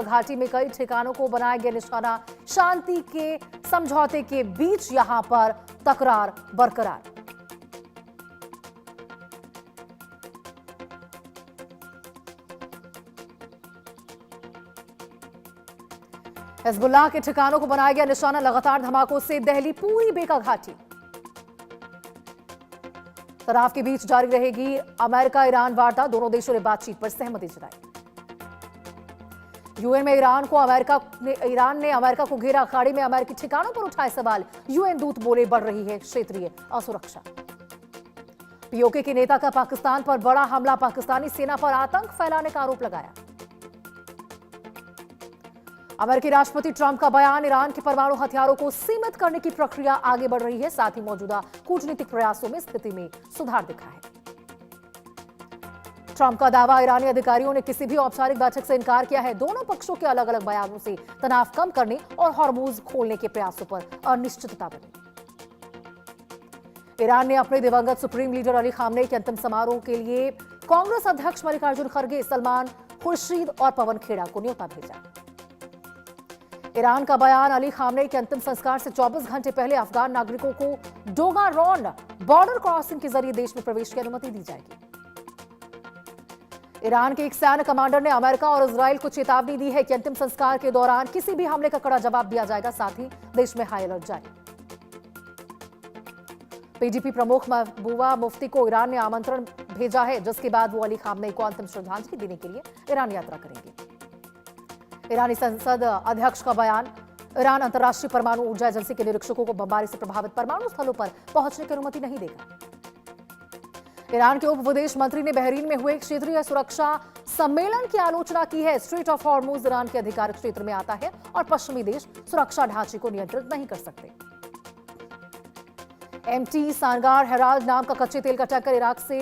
घाटी में कई ठिकानों को बनाया गया निशाना। शांति के समझौते के बीच यहां पर तकरार बरकरार। हिजबुल्लाह के ठिकानों को बनाया गया निशाना। लगातार धमाकों से दहली पूरी बेका घाटी। तनाव के बीच जारी रहेगी अमेरिका ईरान वार्ता। दोनों देशों ने बातचीत पर सहमति जताई। यूएन में ईरान ने अमेरिका को घेरा। अखाड़े में अमेरिकी ठिकानों पर उठाए सवाल। यूएन दूत बोले बढ़ रही है क्षेत्रीय असुरक्षा। पीओके के नेता का पाकिस्तान पर बड़ा हमला। पाकिस्तानी सेना पर आतंक फैलाने का आरोप लगाया। अमेरिकी राष्ट्रपति ट्रंप का बयान। ईरान के परमाणु हथियारों को सीमित करने की प्रक्रिया आगे बढ़ रही है। साथ ही मौजूदा कूटनीतिक प्रयासों में स्थिति में सुधार दिखा है। ट्रंप का दावा। ईरानी अधिकारियों ने किसी भी औपचारिक बैठक से इनकार किया है। दोनों पक्षों के अलग अलग बयानों से तनाव कम करने और हॉर्मुज खोलने के प्रयासों पर अनिश्चितता बनी। ईरान ने अपने दिवंगत सुप्रीम लीडर अली खामनेई के अंतिम समारोह के लिए कांग्रेस अध्यक्ष मल्लिकार्जुन खड़गे, सलमान खुर्शीद और पवन खेड़ा को न्योता भेजा। ईरान का बयान। अली खामनेई के अंतिम संस्कार से 24 घंटे पहले अफगान नागरिकों को डोगारोन बॉर्डर क्रॉसिंग के जरिए देश में प्रवेश की अनुमति दी जाएगी। ईरान के एक सैन्य कमांडर ने अमेरिका और इजराइल को चेतावनी दी है कि अंतिम संस्कार के दौरान किसी भी हमले का कड़ा जवाब दिया जाएगा। साथ ही देश में हाई अलर्ट जारी। पीडीपी प्रमुख महबूबा मुफ्ती को ईरान ने आमंत्रण भेजा है, जिसके बाद वो अली खामनेई को अंतिम श्रद्धांजलि देने के लिए ईरान यात्रा करेंगे। ईरानी संसद अध्यक्ष का बयान। ईरान अंतर्राष्ट्रीय परमाणु ऊर्जा एजेंसी के निरीक्षकों को बमबारी से प्रभावित परमाणु स्थलों पर पहुंचने की अनुमति नहीं देगा। ईरान के उप विदेश मंत्री ने बहरीन में हुए क्षेत्रीय सुरक्षा सम्मेलन की आलोचना की है। स्ट्रेट ऑफ हॉर्मुज ईरान के अधिकारिक क्षेत्र में आता है और पश्चिमी देश सुरक्षा ढांचे को नियंत्रित नहीं कर सकते। एमटी सांगार हेराल्ड नाम का कच्चे तेल का टैंकर इराक से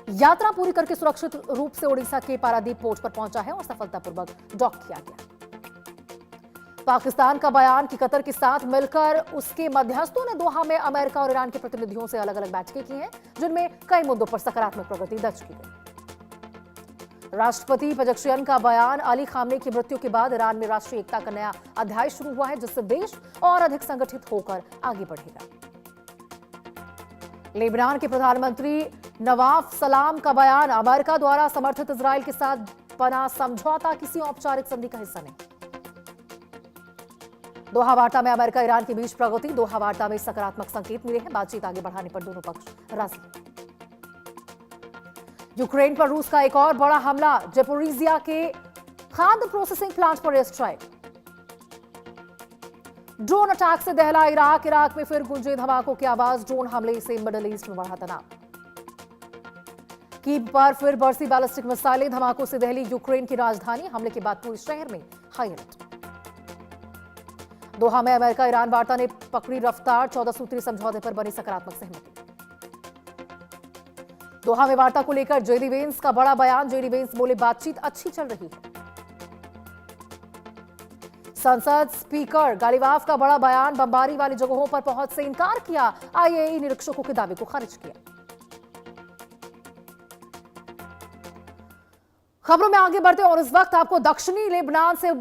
यात्रा पूरी करके सुरक्षित रूप से ओडिशा के पारादीप पोर्ट पर पहुंचा है और सफलतापूर्वक डॉक किया गया। पाकिस्तान का बयान कि कतर के साथ मिलकर उसके मध्यस्थों ने दोहा में अमेरिका और ईरान के प्रतिनिधियों से अलग अलग बैठकें की हैं, जिनमें कई मुद्दों पर सकारात्मक प्रगति दर्ज की गई। राष्ट्रपति पेजेश्कियान का बयान। अली खामनेई की मृत्यु के बाद ईरान में राष्ट्रीय एकता का नया अध्याय शुरू हुआ है, जिससे देश और अधिक संगठित होकर आगे बढ़ेगा। लेबनान के प्रधानमंत्री नवाफ सलाम का बयान। अमेरिका द्वारा समर्थित इजराइल के साथ बना समझौता किसी औपचारिक संधि का हिस्सा नहीं। दोहा वार्ता में अमेरिका ईरान के बीच प्रगति। दोहा वार्ता में सकारात्मक संकेत मिले हैं। बातचीत आगे बढ़ाने पर दोनों पक्ष राजी। यूक्रेन पर रूस का एक और बड़ा हमला। ज़पोरिज़िया के खाद्य प्रोसेसिंग प्लांट पर एयर स्ट्राइक। ड्रोन अटैक से दहला इराक। इराक में फिर गूंजे धमाकों की आवाज। ड्रोन हमले से मिडिल ईस्ट में बढ़ा तनाव। कीव पर फिर बरसी बैलिस्टिक मिसाइलें। धमाकों से दहली यूक्रेन की राजधानी। हमले के बाद पूरे शहर में हाई अलर्ट। दोहा में अमेरिका ईरान वार्ता ने पकड़ी रफ्तार। 14 सूत्री समझौते पर बनी सकारात्मक सहमति। दोहा में वार्ता को लेकर जेडी वेंस का बड़ा बयान। जेडी वेंस बोले बातचीत अच्छी चल रही है। संसद स्पीकर गालिवाफ का बड़ा बयान। बमबारी वाली जगहों पर पहुंच से इनकार किया। आईएई निरीक्षकों के दावे को खारिज किया। खबरों में आगे बढ़ते और इस वक्त आपको दक्षिणी लेबनान से